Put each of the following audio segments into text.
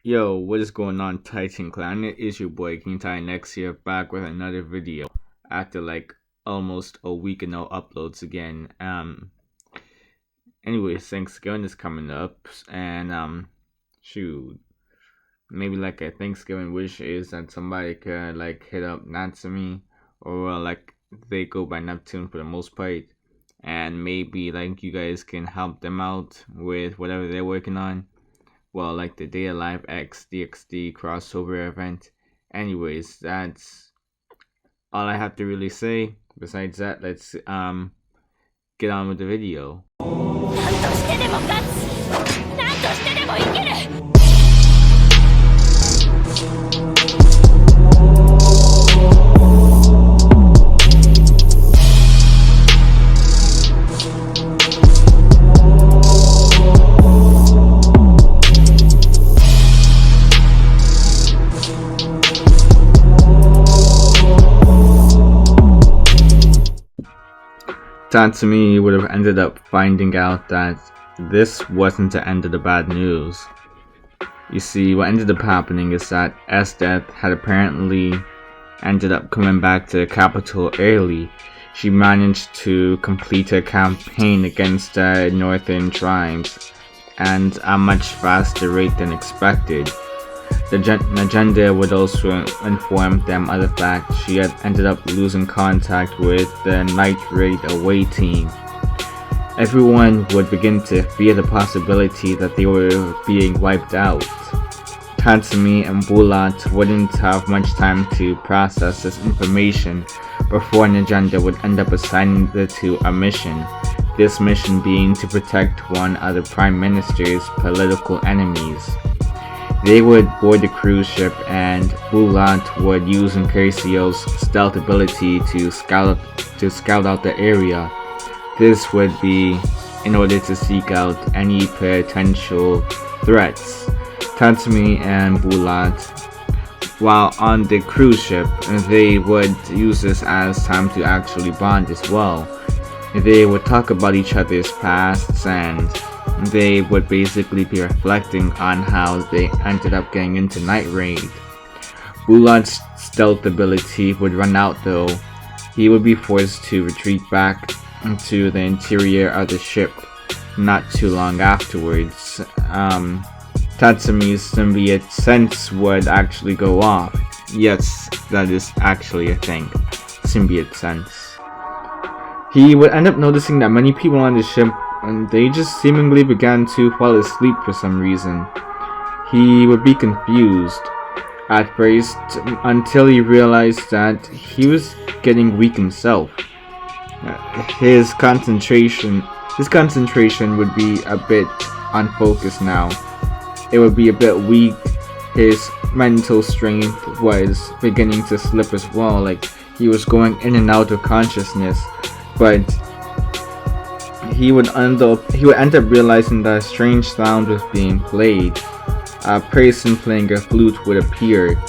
Yo, what is going on, Titan Clan? It is your boy King Titan X here, back with another video after like almost a week and no uploads again. Anyways, Thanksgiving is coming up, and shoot, maybe like a Thanksgiving wish is that somebody could like hit up Natsumi, or like they go by Neptune for the most part, and maybe like you guys can help them out with whatever they're working on. Well, like the Day Alive X DXD crossover event. Anyways, that's all I have to really say. Besides that, let's get on with the video. Tatsumi would have ended up finding out that this wasn't the end of the bad news. You see, what ended up happening is that Esdeath had apparently ended up coming back to the capital early. She managed to complete her campaign against the northern tribes at a much faster rate than expected. The agenda would also inform them of the fact she had ended up losing contact with the night raid away team. Everyone would begin to fear the possibility that they were being wiped out. Tatsumi and Bulat wouldn't have much time to process this information before an agenda would end up assigning the two a mission. This mission being to protect one of the Prime Minister's political enemies. They would board the cruise ship, and Bulat would use Incarcio's stealth ability to scout out the area. This would be in order to seek out any potential threats. Tatsumi and Bulat, while on the cruise ship, they would use this as time to actually bond as well. They would talk about each other's pasts, and they would basically be reflecting on how they ended up getting into Night Raid. Bulat's stealth ability would run out though. He would be forced to retreat back into the interior of the ship not too long afterwards. Tatsumi's symbiote sense would actually go off. Yes, that is actually a thing. Symbiote sense. He would end up noticing that many people on the ship, and they just seemingly began to fall asleep for some reason. He would be confused at first until he realized that he was getting weak himself. His concentration would be a bit unfocused now. It would be a bit weak. His mental strength was beginning to slip as well, like he was going in and out of consciousness. But he would end up realizing that a strange sound was being played. A person playing a flute would appear.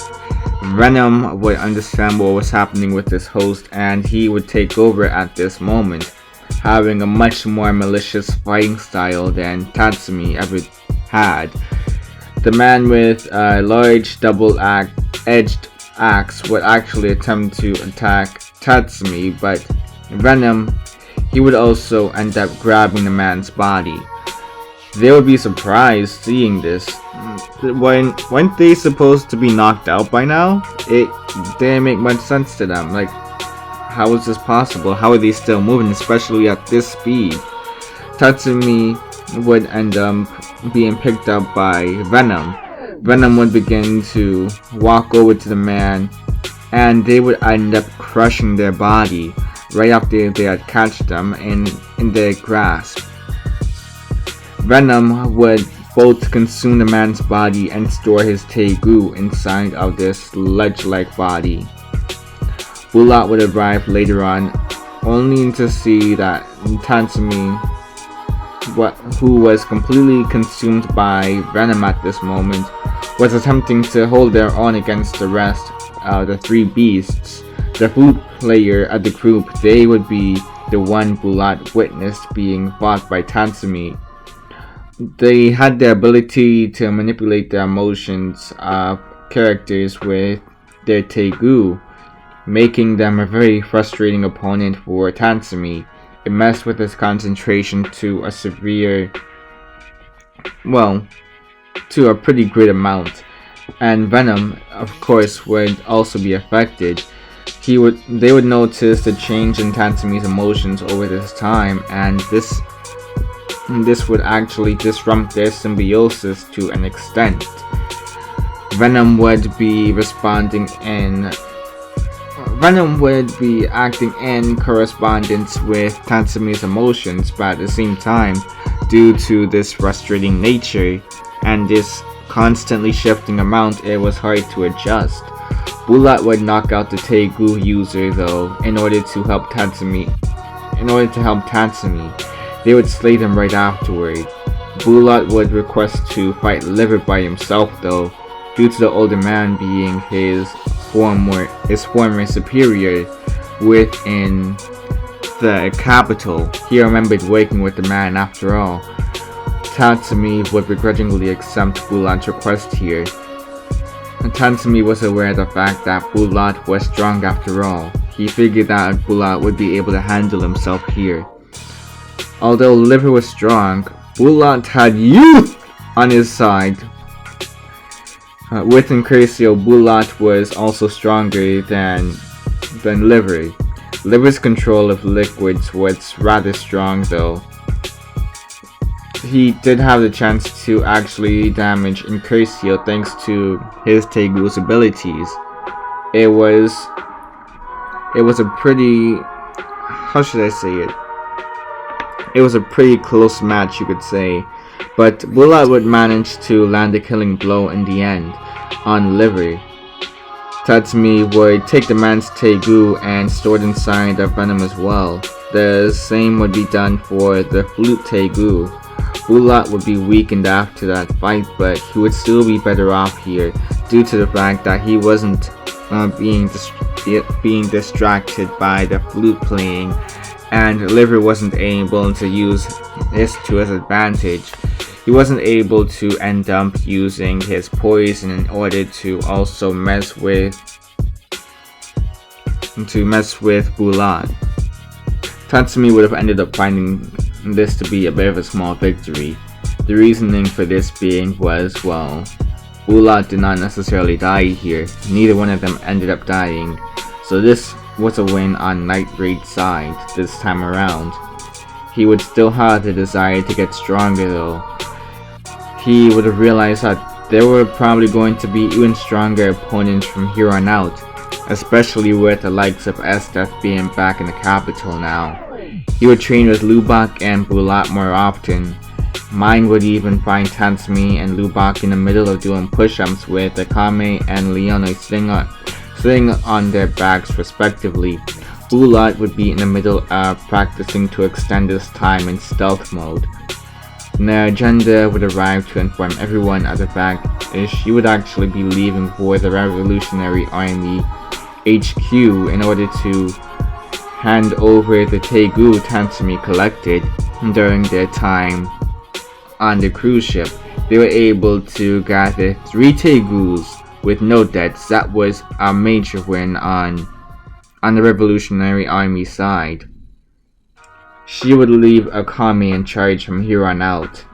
Venom would understand what was happening with his host, and he would take over at this moment, having a much more malicious fighting style than Tatsumi ever had. The man with a large double-edged axe would actually attempt to attack Tatsumi, but Venom, he would also end up grabbing the man's body. They would be surprised seeing this. Weren't they supposed to be knocked out by now? It didn't make much sense to them. Like, how is this possible? How are they still moving, especially at this speed? Tatsumi would end up being picked up by Venom. Venom would begin to walk over to the man, and they would end up crushing their body right after they had catched them in their grasp. Venom would both consume the man's body and store his Tegu inside of this sludge-like body. Bulat would arrive later on, only to see that Tatsumi, who was completely consumed by Venom at this moment, was attempting to hold their own against the rest of the three beasts. The flute player of the group, they would be the one Bulat witnessed being fought by Tatsumi. They had the ability to manipulate the emotions of characters with their Taegu, making them a very frustrating opponent for Tatsumi. It messed with his concentration to a to a pretty great amount. And Venom, of course, would also be affected. They would notice the change in Tatsumi's emotions over this time, and this would actually disrupt their symbiosis to an extent. Venom would be acting in correspondence with Tatsumi's emotions, but at the same time, due to this frustrating nature and this constantly shifting amount, it was hard to adjust. Bulat would knock out the Taegu user though in order to help Tatsumi. They would slay them right afterward. Bulat would request to fight Liver by himself though, due to the older man being his former superior within the capital. He remembered working with the man after all. Tatsumi would begrudgingly accept Bulat's request here. Tatsumi was aware of the fact that Bulat was strong after all. He figured that Bulat would be able to handle himself here. Although Liver was strong, Bulat had youth on his side. With Incratio, Bulat was also stronger than Liver. Liver's control of liquids was rather strong though. He did have the chance to actually damage Incratio thanks to his Taegu's abilities. It was a pretty, how should I say it? It was a pretty close match, you could say, but Bulat would manage to land a killing blow in the end on Liver. Tatsumi would take the man's Taegu and store it inside of Venom as well. The same would be done for the flute Taegu. Bulat would be weakened after that fight, but he would still be better off here due to the fact that he wasn't being distracted by the flute playing, and Liver wasn't able to use this to his advantage. He wasn't able to end up using his poison in order to also mess with Bulat. Tatsumi would have ended up finding this to be a bit of a small victory. The reasoning for this being was, Bulat did not necessarily die here. Neither one of them ended up dying. So this was a win on Night Raid's side this time around. He would still have the desire to get stronger though. He would have realized that there were probably going to be even stronger opponents from here on out, especially with the likes of Esdeath being back in the capital now. He would train with Lubak and Bulat more often. Mine would even find Tatsumi and Lubak in the middle of doing push-ups with Akame and Leone sitting on their backs respectively. Bulat would be in the middle of practicing to extend his time in stealth mode. The agenda would arrive to inform everyone of the fact that she would actually be leaving for the Revolutionary Army HQ in order to hand over the Taegu Tatsumi collected during their time on the cruise ship. They were able to gather 3 Taegus with no deaths. That was a major win on the Revolutionary Army side. She would leave Akame in charge from here on out.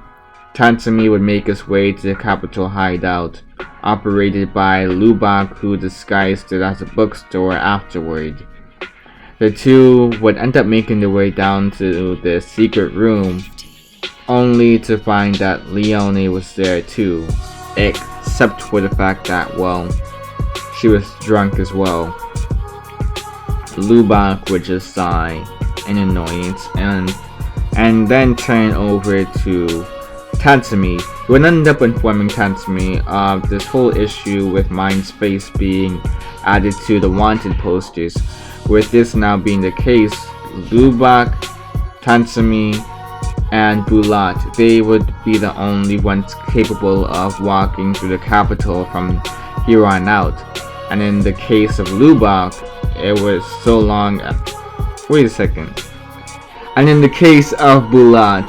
Tatsumi would make his way to the capital hideout, operated by Lubak, who disguised it as a bookstore afterward. The two would end up making their way down to the secret room, only to find that Leone was there too, except for the fact that, she was drunk as well. Lubak would just sigh in annoyance and then turn over to Tatsumi, who would end up informing Tatsumi of this whole issue with Mind's face being added to the wanted posters. With this now being the case, Lubak, Tatsumi, and Bulat, they would be the only ones capable of walking through the capital from here on out. And in the case of Lubak, it was so long. Wait a second. And in the case of Bulat,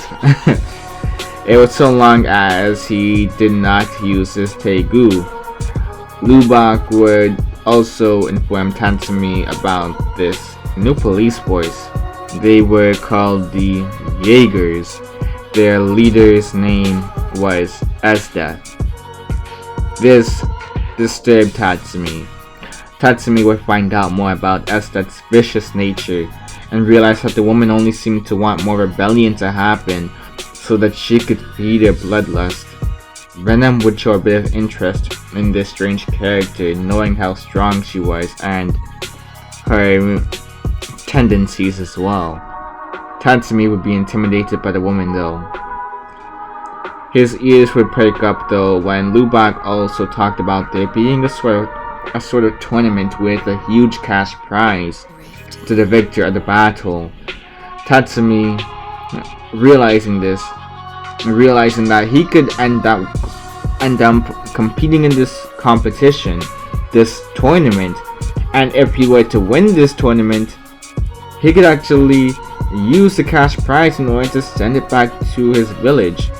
It was so long as he did not use his Tegu. Lubak would also inform Tatsumi about this new police force. They were called the Jaegers. Their leader's name was Esdeath. This disturbed Tatsumi. Tatsumi would find out more about Esdeath's vicious nature and realize that the woman only seemed to want more rebellion to happen so that she could feed her bloodlust. Venom would show a bit of interest in this strange character, knowing how strong she was and her tendencies as well. Tatsumi would be intimidated by the woman though. His ears would perk up though when Lubak also talked about there being a sort of tournament with a huge cash prize to the victor of the battle. Tatsumi, realizing that he could end up competing in this competition, this tournament, and if he were to win this tournament, he could actually use the cash prize in order to send it back to his village.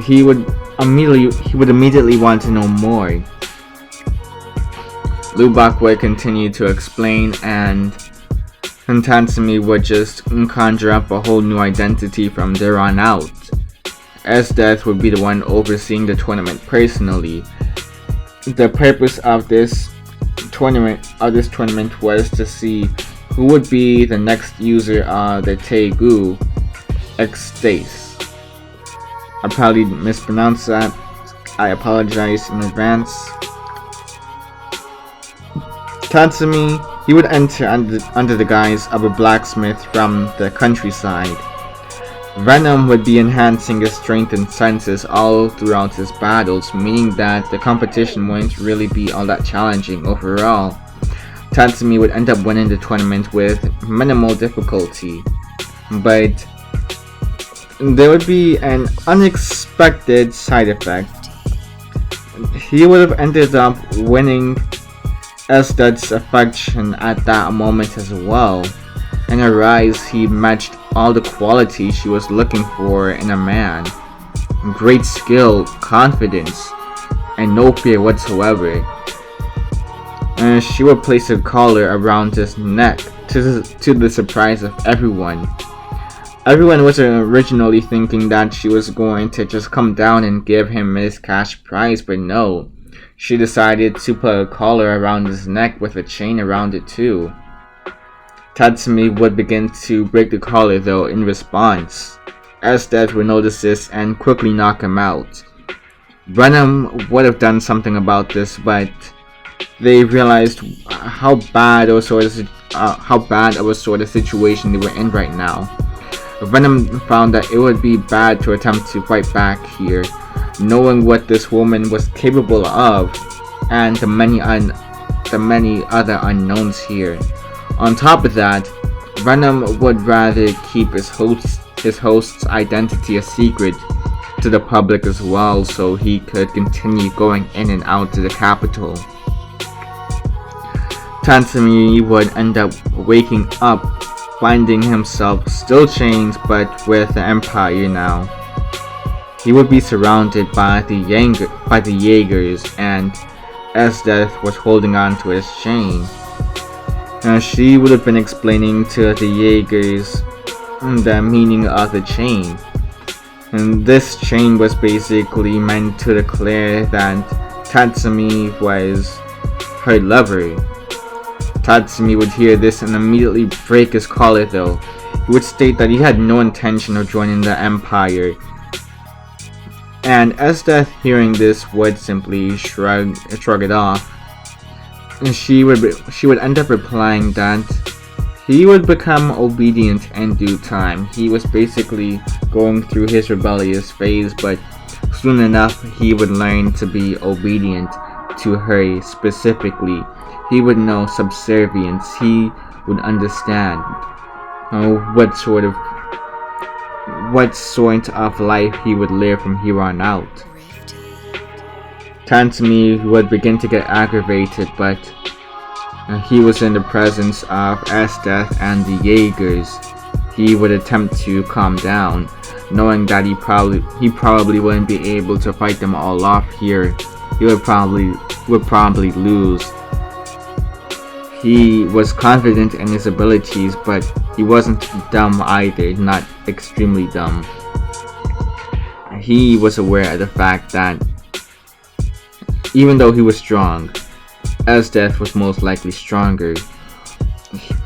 He would immediately want to know more. Lubak would continue to explain, and Tatsumi would just conjure up a whole new identity from there on out. Esdeath would be the one overseeing the tournament personally. The purpose of this tournament was to see who would be the next user of the Tegu, Esdeath. I probably mispronounced that. I apologize in advance. Tatsumi, he would enter under the guise of a blacksmith from the countryside. Venom would be enhancing his strength and senses all throughout his battles, meaning that the competition wouldn't really be all that challenging overall. Tatsumi would end up winning the tournament with minimal difficulty, but there would be an unexpected side effect. He would have ended up winning Esdeath's affection at that moment as well. In her eyes, he matched all the qualities she was looking for in a man. Great skill, confidence, and no fear whatsoever. And she would place a collar around his neck to the surprise of everyone. Everyone was originally thinking that she was going to just come down and give him his cash prize, but no. She decided to put a collar around his neck with a chain around it too. Tatsumi would begin to break the collar though in response. Esdeath would notice this and quickly knock him out. Venom would have done something about this, but they realized how bad of a sort of situation they were in right now. Venom found that it would be bad to attempt to fight back here, knowing what this woman was capable of, and the many other unknowns here. On top of that, Venom would rather keep his host's identity a secret to the public as well, so he could continue going in and out to the capital. Tatsumi would end up waking up, finding himself still chained but with the Empire now. He would be surrounded by the Jaegers, and Esdeath was holding on to his chain. She would have been explaining to the Jaegers the meaning of the chain. And this chain was basically meant to declare that Tatsumi was her lover. Tatsumi would hear this and immediately break his collar though. He would state that he had no intention of joining the Empire. And Esdeath, hearing this, would simply shrug it off. And she would end up replying that he would become obedient in due time. He was basically going through his rebellious phase, but soon enough he would learn to be obedient to her specifically. He would know subservience. He would understand what sort of life he would live from here on out. Tatsumi would begin to get aggravated, but he was in the presence of Esdeath and the Jaegers. He would attempt to calm down. knowing that he probably wouldn't be able to fight them all off here. He would probably lose. He was confident in his abilities, but he wasn't dumb either, not extremely dumb. He was aware of the fact that even though he was strong, Esdeath was most likely stronger.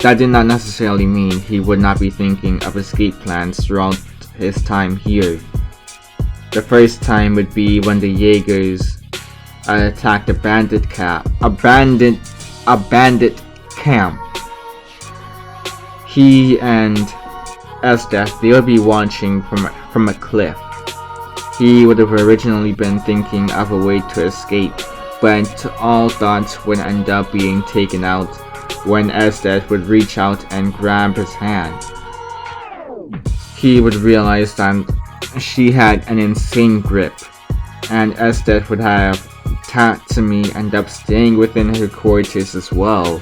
That did not necessarily mean he would not be thinking of escape plans throughout his time here. The first time would be when the Jaegers attacked a bandit camp. He and Esdeath, they would be watching from a cliff. He would have originally been thinking of a way to escape, but all thoughts would end up being taken out when Esdeath would reach out and grab his hand. He would realize that she had an insane grip, and Esdeath would have Tatsumi end up staying within her quarters as well.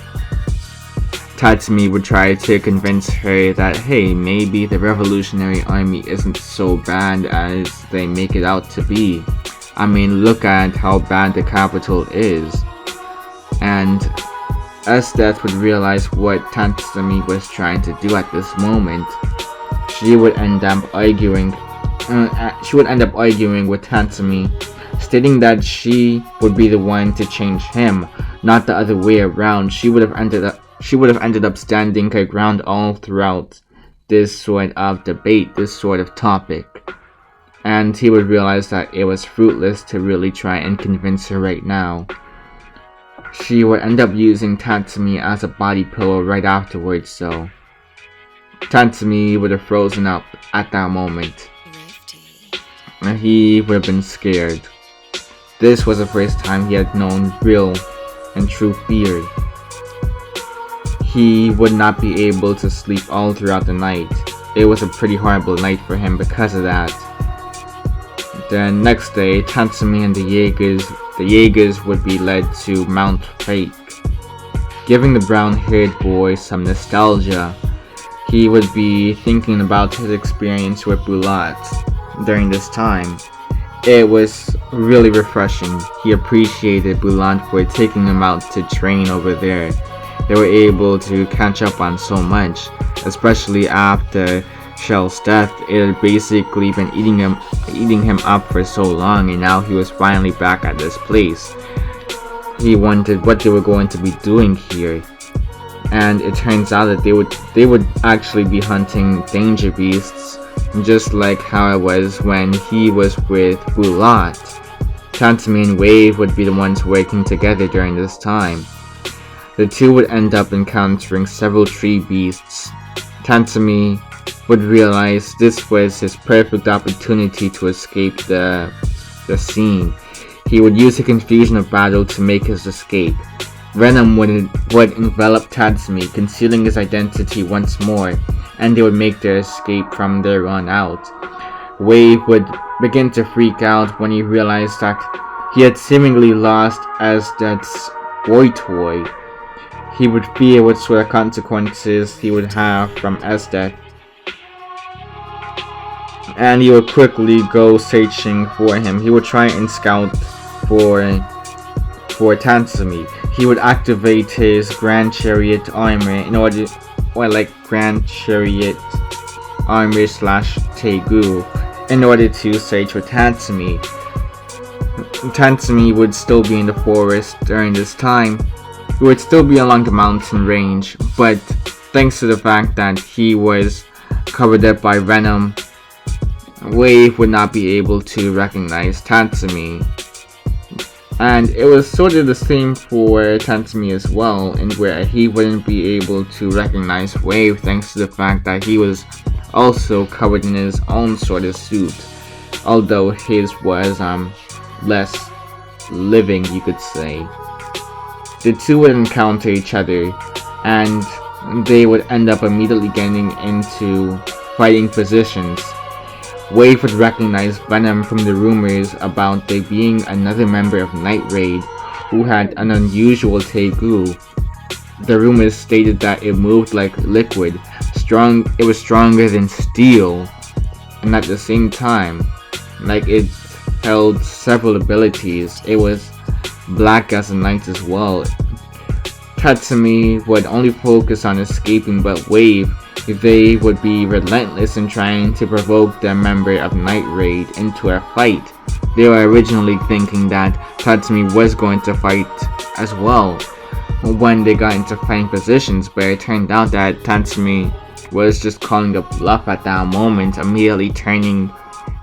Tatsumi would try to convince her that, hey, maybe the Revolutionary Army isn't so bad as they make it out to be. I mean, look at how bad the capital is. And Esdeath would realize what Tatsumi was trying to do at this moment. She would end up arguing with Tatsumi, stating that she would be the one to change him, not the other way around. She would have ended up standing her ground all throughout this sort of debate, this sort of topic. And he would realize that it was fruitless to really try and convince her right now. She would end up using Tatsumi as a body pillow right afterwards, so Tatsumi would have frozen up at that moment. And he would have been scared. This was the first time he had known real and true fear. He would not be able to sleep all throughout the night. It was a pretty horrible night for him because of that. The next day, Tatsumi and the Jaegers would be led to Mount Fake. Giving the brown-haired boy some nostalgia, he would be thinking about his experience with Bulat during this time. It was really refreshing. He appreciated Bulat for taking him out to train over there. They were able to catch up on so much, especially after Shell's death. It had basically been eating him up for so long, and now he was finally back at this place. He wondered what they were going to be doing here, and it turns out that they would actually be hunting danger beasts, just like how it was when he was with Bulat. Tatsumi and Wave would be the ones working together during this time. The two would end up encountering several tree beasts. Tatsumi would realize this was his perfect opportunity to escape the scene. He would use the confusion of battle to make his escape. Venom would envelop Tatsumi, concealing his identity once more, and they would make their escape from there on out. Wave would begin to freak out when he realized that he had seemingly lost Esdeath's boy toy. He would fear what sort of consequences he would have from Esdeath, and he would quickly go searching for him. He would try and scout for Tatsumi. He would activate his Grand Chariot armor Grand Chariot armor / Tegu in order to search for Tatsumi. Tatsumi would still be in the forest during this time. He would still be along the mountain range, but thanks to the fact that he was covered up by Venom, Wave would not be able to recognize Tatsumi. And it was sort of the same for Tatsumi as well, in where he wouldn't be able to recognize Wave thanks to the fact that he was also covered in his own sort of suit, although his was less living, you could say. The two would encounter each other, and they would end up immediately getting into fighting positions. Wave would recognize Venom from the rumors about there being another member of Night Raid who had an unusual Tegu. The rumors stated that it moved like liquid. It was stronger than steel. and at the same time, like it held several abilities. It was black as a night as well. Tatsumi would only focus on escaping, but Wave, they would be relentless in trying to provoke their member of Night Raid into a fight. They were originally thinking that Tatsumi was going to fight as well when they got into fighting positions, but it turned out that Tatsumi was just calling a bluff at that moment, immediately turning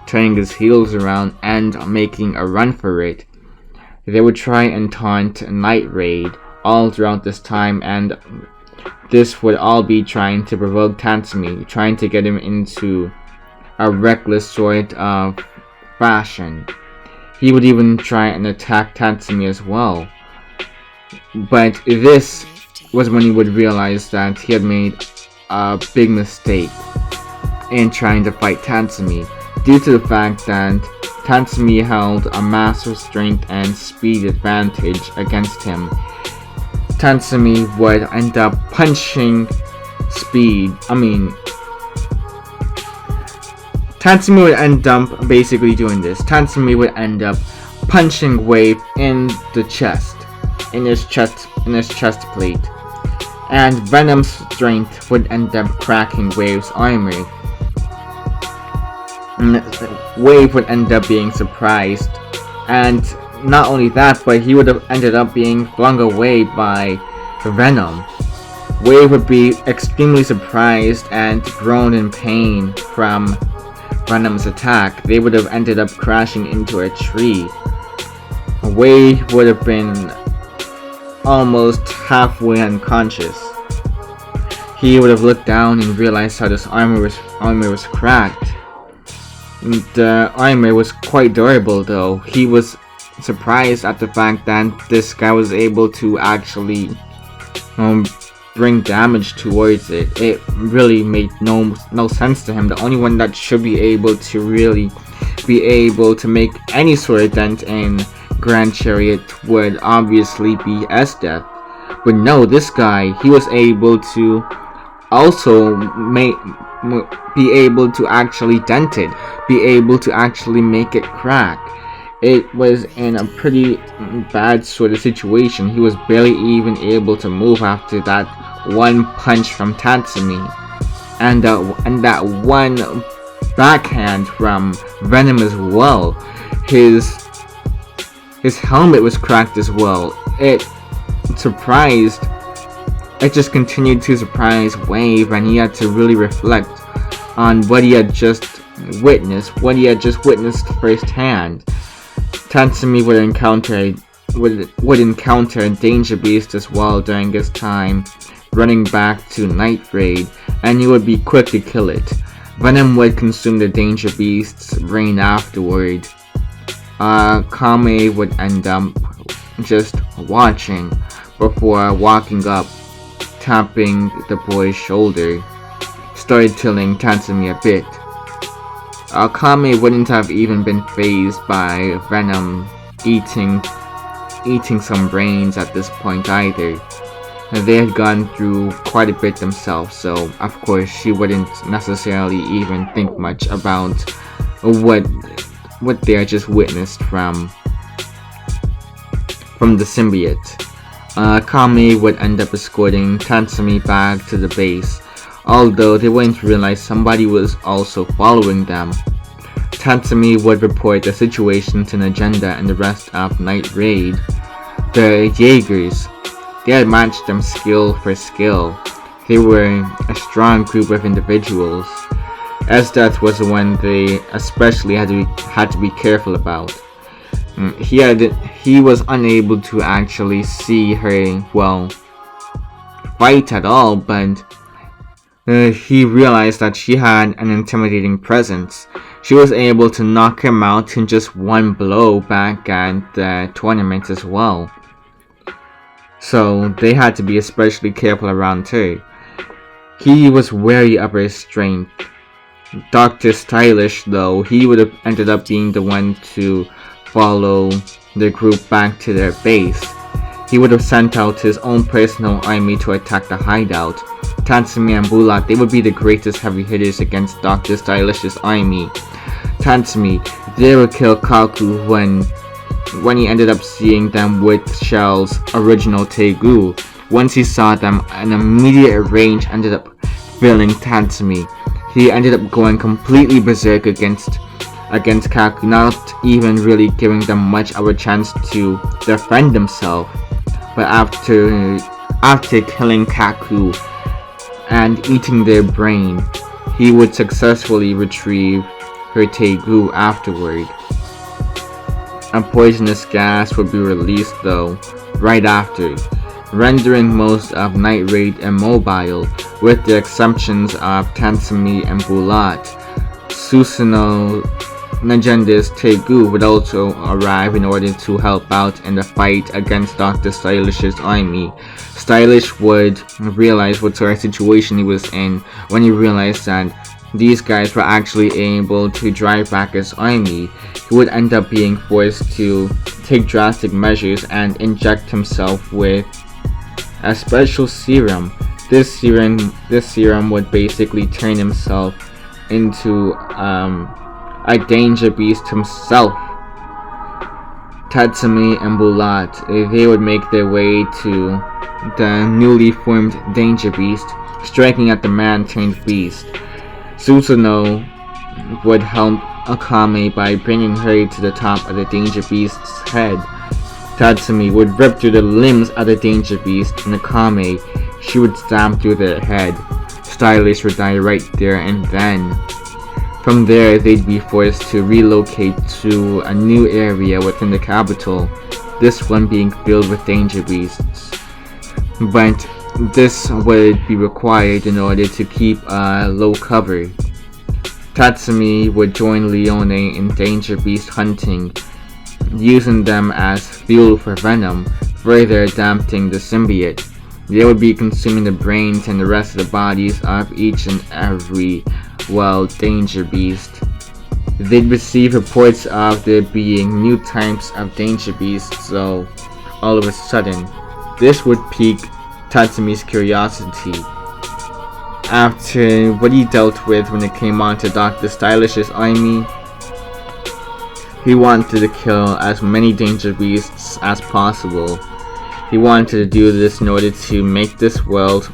his heels around and making a run for it. They would try and taunt Night Raid all throughout this time, and this would all be trying to provoke Tatsumi, trying to get him into a reckless sort of fashion. He would even try and attack Tatsumi as well. But this was when he would realize that he had made a big mistake in trying to fight Tatsumi, due to the fact that Tatsumi held a massive strength and speed advantage against him. Tatsumi would end up punching Tatsumi would end up basically doing this. Tatsumi would end up punching Wave in the chest, in his chest plate, and Venom's strength would end up cracking Wave's armor. Wave would end up being surprised, and not only that, but he would have ended up being flung away by Venom. Wave would be extremely surprised and groan in pain from Venom's attack. They would have ended up crashing into a tree. Wave would have been almost halfway unconscious. He would have looked down and realized how this armor was cracked. The armor was quite durable though. He was surprised at the fact that this guy was able to actually bring damage towards it. It really made no sense to him. The only one that should be able to really be able to make any sort of dent in Grand Chariot would obviously be Esdeath. But no, this guy, he was able to also be able to actually dent it, be able to actually make it crack. It was in a pretty bad sort of situation. He was barely even able to move after that one punch from Tatsumi, and that one backhand from Venom as well. His helmet was cracked as well. It just continued to surprise Wave, and he had to really reflect on what he had just witnessed firsthand. Tatsumi would encounter a danger beast as well during his time running back to Night Raid, and he would be quick to kill it. Venom would consume the danger beast's brain afterward. Kame would end up just watching before walking up, tapping the boy's shoulder, started tilling Tatsumi a bit. Kame wouldn't have even been fazed by Venom eating some brains at this point either. They had gone through quite a bit themselves, so of course she wouldn't necessarily even think much about what they had just witnessed from the symbiote. Kame would end up escorting Tatsumi back to the base, although they wouldn't realize somebody was also following them. Tatsumi would report the situation to Agenda and the rest of Night Raid. The Jaegers, they had matched them skill for skill. They were a strong group of individuals. Esdeath was the one they especially had to be careful about. He was unable to actually see her, fight at all, but he realized that she had an intimidating presence. She was able to knock him out in just one blow back at the tournament as well. So they had to be especially careful around her. He was wary of her strength. Dr. Stylish, though, he would have ended up being the one to follow the group back to their base. He would have sent out his own personal army to attack the hideout, Tatsumi and Bulat, they would be the greatest heavy hitters against Dr. Stylish's army. Tatsumi, they would kill Kaku when he ended up seeing them with Shell's original Tegu. Once he saw them, an immediate rage ended up filling Tatsumi. He ended up going completely berserk against Kaku, not even really giving them much of a chance to defend himself. But after killing Kaku and eating their brain, he would successfully retrieve her Tegu afterward. A poisonous gas would be released though, right after, rendering most of Night Raid immobile, with the exceptions of Tatsumi and Bulat. Susanoo Nagenda's Tegu would also arrive in order to help out in the fight against Dr. Stylish's army. Stylish would realize what sort of situation he was in when he realized that these guys were actually able to drive back his army. He would end up being forced to take drastic measures and inject himself with a special serum. This serum would basically turn himself into a danger beast himself. Tatsumi and Bulat, they would make their way to the newly formed danger beast, striking at the man-turned-beast. Susanoo would help Akame by bringing her to the top of the danger beast's head. Tatsumi would rip through the limbs of the danger beast, and Akame, she would stab through their head. Stylish would die right there and then. From there, they'd be forced to relocate to a new area within the capital, this one being filled with danger beasts. But this would be required in order to keep a low cover. Tatsumi would join Leone in danger beast hunting, using them as fuel for Venom, further dampening the symbiote. They would be consuming the brains and the rest of the bodies of each and every, danger beast. They'd receive reports of there being new types of danger beasts, so all of a sudden, this would pique Tatsumi's curiosity. After what he dealt with when it came on to Dr. Stylish's army, he wanted to kill as many danger beasts as possible. He wanted to do this in order to make this world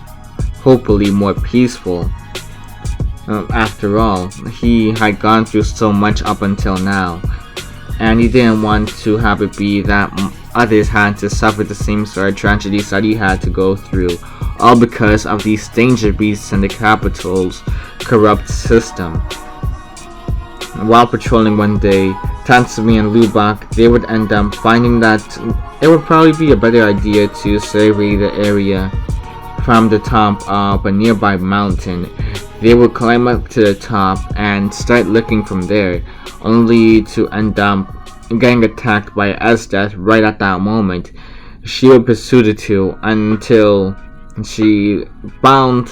hopefully more peaceful. After all, he had gone through so much up until now, and he didn't want to have it be that others had to suffer the same sort of tragedies that he had to go through, all because of these danger beasts and the capital's corrupt system. While patrolling one day, Tatsumi and Lubak, they would end up finding that it would probably be a better idea to survey the area from the top of a nearby mountain. They would climb up to the top and start looking from there, only to end up getting attacked by Esdeath right at that moment. She would pursue the two until she found,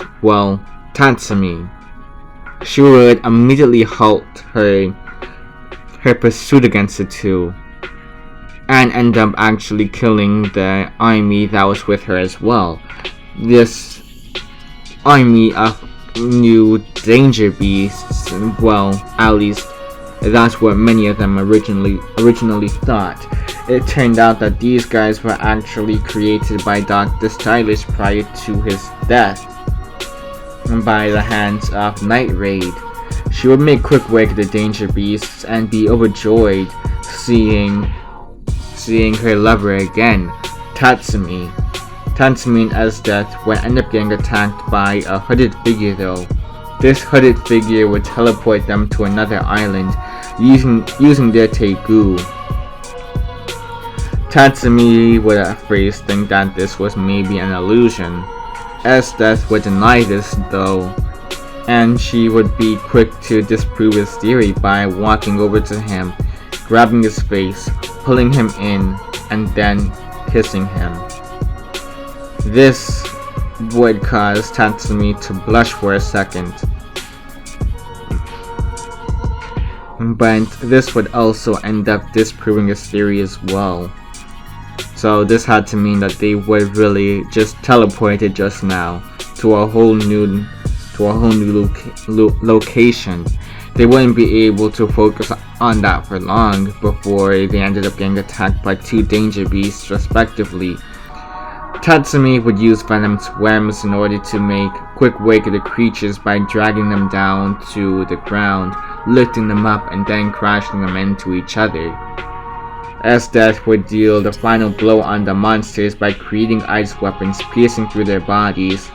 Tatsumi. She would immediately halt her pursuit against the two, and end up actually killing the army that was with her as well. This army of new danger beasts, at least that's what many of them originally thought. It turned out that these guys were actually created by Dr. Stylish prior to his death by the hands of Night Raid. She would make quick work of the danger beasts and be overjoyed seeing her lover again, Tatsumi. Tatsumi and Esdeath would end up getting attacked by a hooded figure though. This hooded figure would teleport them to another island using their Tegu. Tatsumi would at first think that this was maybe an illusion. Esdeath would deny this though, and she would be quick to disprove his theory by walking over to him, grabbing his face, pulling him in, and then kissing him. This would cause Tatsumi to blush for a second, but this would also end up disproving his theory as well. So this had to mean that they were really just teleported just now. to a whole new location. They wouldn't be able to focus on that for long before they ended up getting attacked by 2 danger beasts respectively. Tatsumi would use Venom's webs in order to make quick work of the creatures by dragging them down to the ground, lifting them up, and then crashing them into each other. Esdeath would deal the final blow on the monsters by creating ice weapons piercing through their bodies.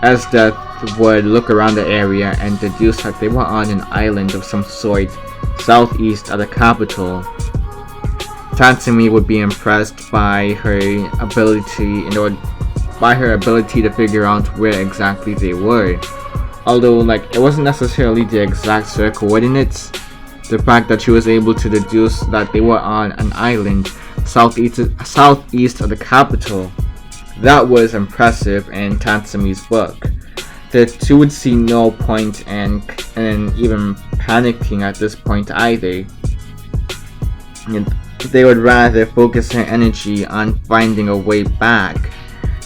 Esdeath would look around the area and deduce that they were on an island of some sort, southeast of the capital. Tatsumi would be impressed by her ability to figure out where exactly they were. Although, it wasn't necessarily the exact coordinates. The fact that she was able to deduce that they were on an island southeast of the capital, that was impressive in Tatsumi's book. The two would see no point in even panicking at this point either. They would rather focus their energy on finding a way back.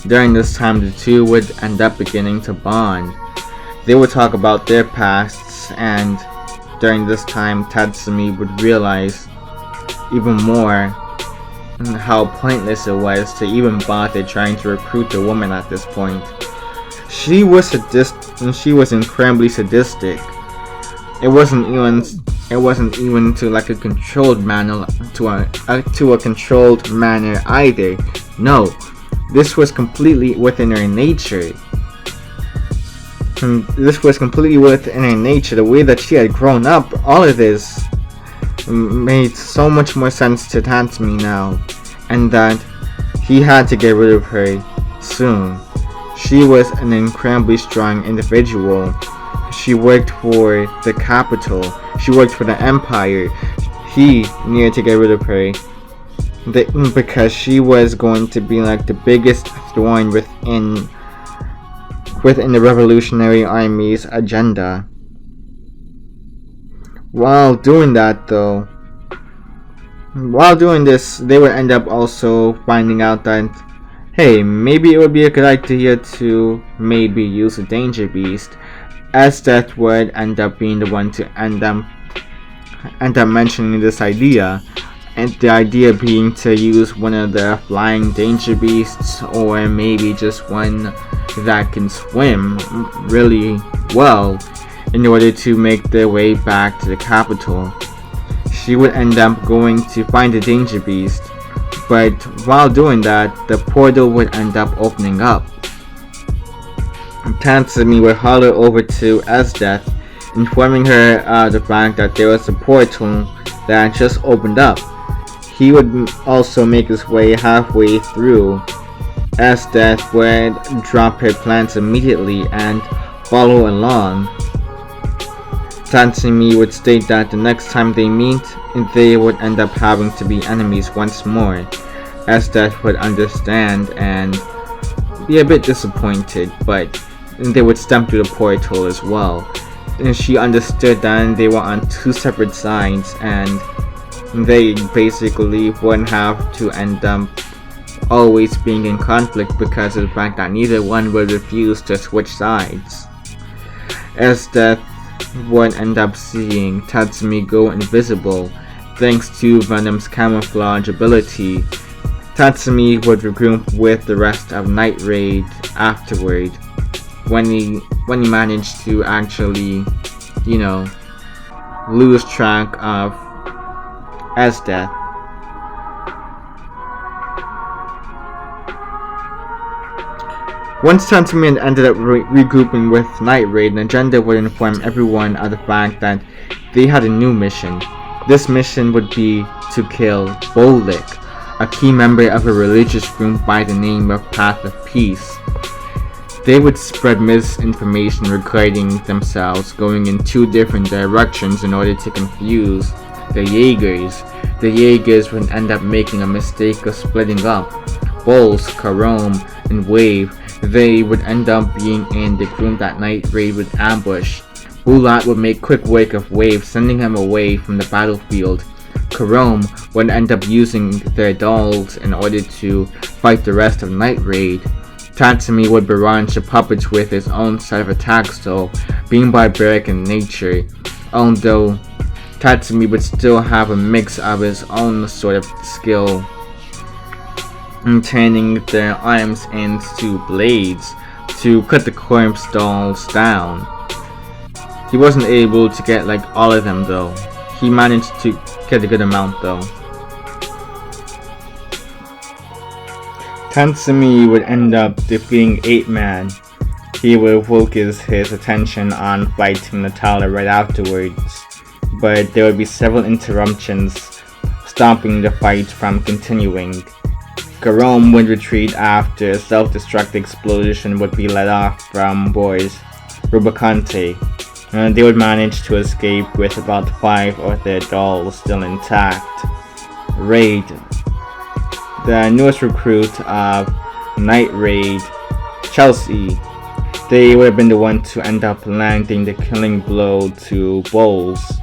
During this time, the two would end up beginning to bond. They would talk about their pasts, and during this time, Tatsumi would realize even more how pointless it was to even bother trying to recruit the woman at this point. She was incredibly sadistic. It wasn't even to a controlled manner, to a controlled manner either. No, this was completely within her nature. The way that she had grown up, all of this made so much more sense to Tatsumi now, and that he had to get rid of her soon. She was an incredibly strong individual. She worked for the capital. She worked for the empire. He needed to get rid of her because she was going to be the biggest thorn within the Revolutionary Army's agenda. While doing this, they would end up also finding out that, hey, maybe it would be a good idea to maybe use a danger beast. Esdeath would end up being the one to end up mentioning this idea, and the idea being to use one of the flying danger beasts, or maybe just one that can swim really well, in order to make their way back to the capital. She would end up going to find the danger beast, but while doing that, the portal would end up opening up. Tatsumi would holler over to Esdeath, informing her the fact that there was a portal that just opened up. He would also make his way halfway through. Esdeath would drop her plans immediately and follow along. Tatsumi would state that the next time they meet, they would end up having to be enemies once more. Esdeath would understand and be a bit disappointed, but they would step through the portal as well. And she understood that they were on 2 separate sides, and they basically wouldn't have to end up always being in conflict because of the fact that neither one would refuse to switch sides. Esdeath would end up seeing Tatsumi go invisible thanks to Venom's camouflage ability. Tatsumi would regroup with the rest of Night Raid afterward, when he managed to actually, lose track of Esdeath. Once Tatsumi ended up regrouping with Night Raid, Agenda would inform everyone of the fact that they had a new mission. This mission would be to kill Bolick, a key member of a religious group by the name of Path of Peace. They would spread misinformation regarding themselves, going in 2 different directions in order to confuse the Jaegers. The Jaegers would end up making a mistake of splitting up. Bulls, Karome, and Wave, they would end up being in the group that Night Raid would ambush. Bulat would make quick work of Wave, sending him away from the battlefield. Karome would end up using their dolls in order to fight the rest of Night Raid. Tatsumi would barrage the puppets with his own set of attacks though, being barbaric in nature, although Tatsumi would still have a mix of his own sort of skill, turning their arms into blades to cut the corpse dolls down. He wasn't able to get like all of them though. He managed to get a good amount though. Tatsumi would end up defeating 8-Man. He would focus his attention on fighting Natalia right afterwards, but there would be several interruptions stopping the fight from continuing. Jerome would retreat after a self-destruct explosion would be let off from Boris Rubicante, and they would manage to escape with about 5 of their dolls still intact. Raid, the newest recruit of Night Raid, Chelsea, they would have been the one to end up landing the killing blow to Bowles.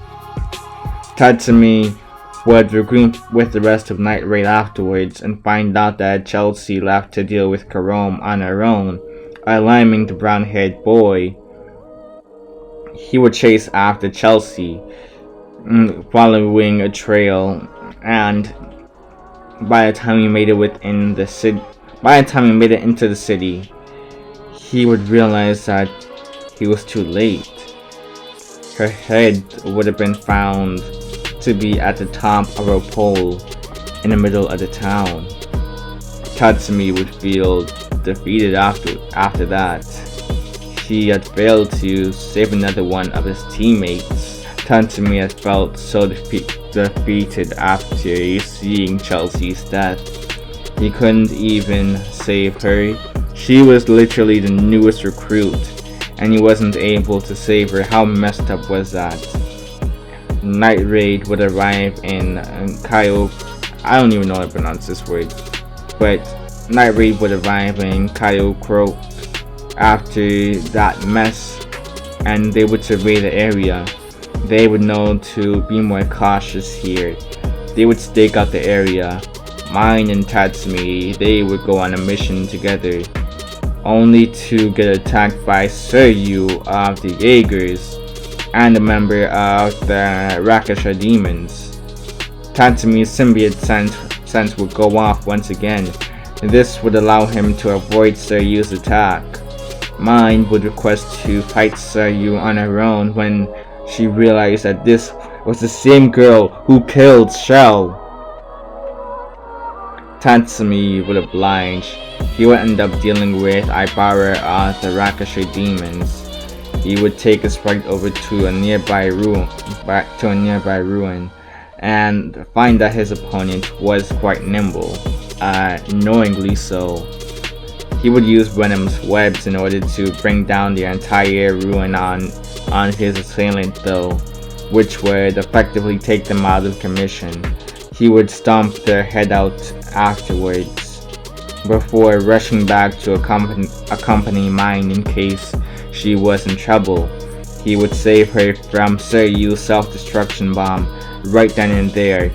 Tatsumi would regroup with the rest of Night Raid afterwards and find out that Chelsea left to deal with Jerome on her own, alarming the brown-haired boy. He would chase after Chelsea, following a trail, and by the time he made it into the city, he would realize that he was too late. Her head would have been found to be at the top of a pole in the middle of the town. Tatsumi would feel defeated after that. He had failed to save another one of his teammates. Tatsumi had felt so defeated after seeing Chelsea's death. He couldn't even save her. She was literally the newest recruit, and he wasn't able to save her. How messed up was that? Night Raid would arrive in Kaio. I don't even know how to pronounce this word, but Night Raid would arrive in Kaio after that mess, and they would survey the area. They would know to be more cautious here. They would stake out the area. Mine and Tatsumi, they would go on a mission together, only to get attacked by Siryu of the Jaegers and a member of the Rakasha demons. Tatsumi's symbiote sense would go off once again. This would allow him to avoid Siryu's attack. Mine would request to fight Siryu on her own when she realized that this was the same girl who killed Shell. Tatsumi would oblige. He would end up dealing with Ibara of the Rakasha demons. He would take a sprite over to a nearby ruin, and find that his opponent was quite nimble, knowingly so. He would use Venom's webs in order to bring down the entire ruin on his assailant though, which would effectively take them out of commission. He would stomp their head out afterwards, before rushing back to accompany Mine in case she was in trouble. He would save her from Siryu's self-destruction bomb right then and there.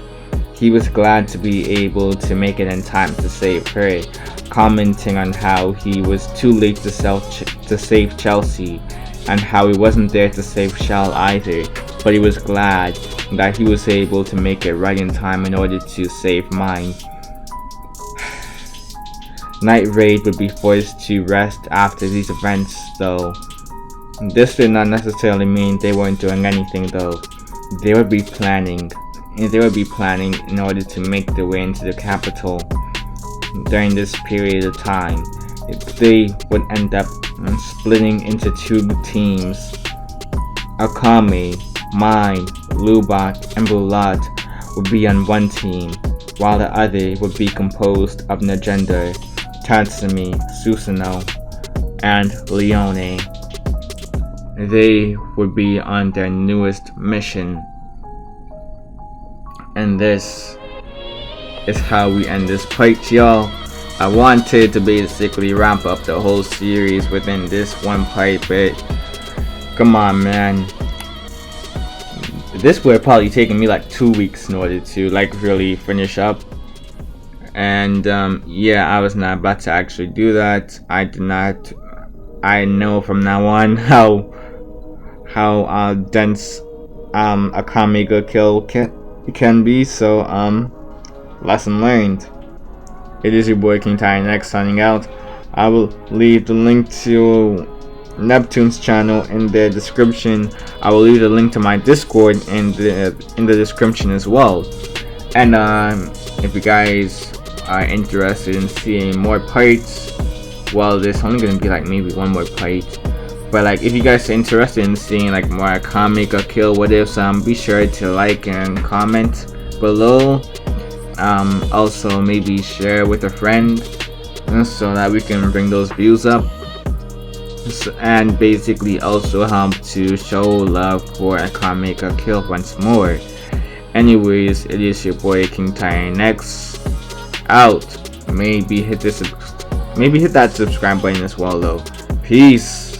He was glad to be able to make it in time to save her, commenting on how he was too late to save Chelsea, and how he wasn't there to save Shell either, but he was glad that he was able to make it right in time in order to save Mine. Night Raid would be forced to rest after these events though. This did not necessarily mean they weren't doing anything though. They would be planning in order to make their way into the capital during this period of time. They would end up splitting into 2 teams. Akame, Mine, Lubak, and Bulat would be on one team, while the other would be composed of Najender, Tatsumi, Susanoo, and Leone. They would be on their newest mission. And this is how we end this part, y'all. I wanted to basically wrap up the whole series within this one part, but come on, man. This would have probably taken me like 2 weeks in order to like really finish up. And yeah, I was not about to actually do that. I did not. I know from now on how dense a Kamega kill can be. So lesson learned. It is your boy King Titan X signing out. I will leave the link to Neptune's channel in the description. I will leave the link to my Discord in the description as well. And if you guys are interested in seeing more parts, well, there's only gonna be like maybe one more part. But like, if you guys are interested in seeing like more Kamega kill what ifs, be sure to like and comment below. Also maybe share with a friend so that we can bring those views up, and basically also help to show love for a Kamega kill once more. Anyways, it is your boy King Titan X out. Maybe hit that subscribe button as well though. Peace.